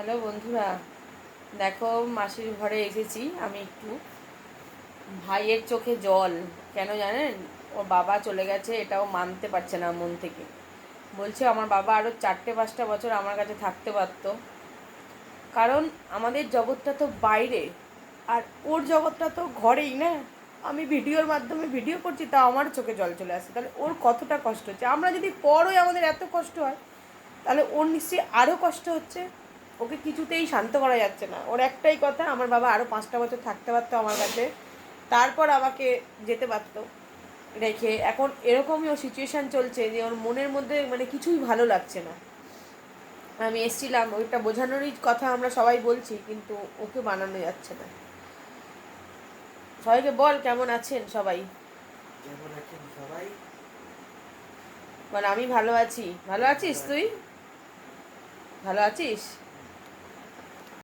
Hello বন্ধুরা, দেখো মাসির ঘরে এসেছি আমি একটু। ভাইয়ের চোখে জল। কেন জানেন? ওর বাবা চলে গেছে, এটাও মানতে পারছে না মন থেকে। বলছে আমার বাবা আরও 4-5টা বছর আমার কাছে থাকতে পারতো, কারণ আমাদের জগৎটা তো বাইরে আর ওর জগৎটা তো ঘরেই না। আমি ভিডিওর মাধ্যমে ভিডিও করছি, তা আমার চোখে জল চলে আসে। তাহলে ওর কতটা কষ্ট হচ্ছে। আমরা যদি পর হয়ে আমাদের এত কষ্ট হয়, তাহলে ওর নিশ্চয়ই আরও কষ্ট হচ্ছে। ওকে কিছুতেই শান্ত করা যাচ্ছে না। ওর একটাই কথা, আমার বাবা আরও 5টা বছর থাকতে পারতো আমার কাছে, তারপর আমাকে যেতে পারতো রেখে। এখন এরকমই ওর সিচুয়েশান চলছে যে ওর মনের মধ্যে মানে কিছুই ভালো লাগছে না। আমি এসছিলাম ওইটা বোঝানোরই কথা, আমরা সবাই বলছি, কিন্তু ওকে বানানো যাচ্ছে না। সবাইকে বল কেমন আছেন সবাই। কেমন আছেন সবাই? বল আমি ভালো আছি। ভালো আমি আছিস ভালো তুই? আছি। ভালো আছিস?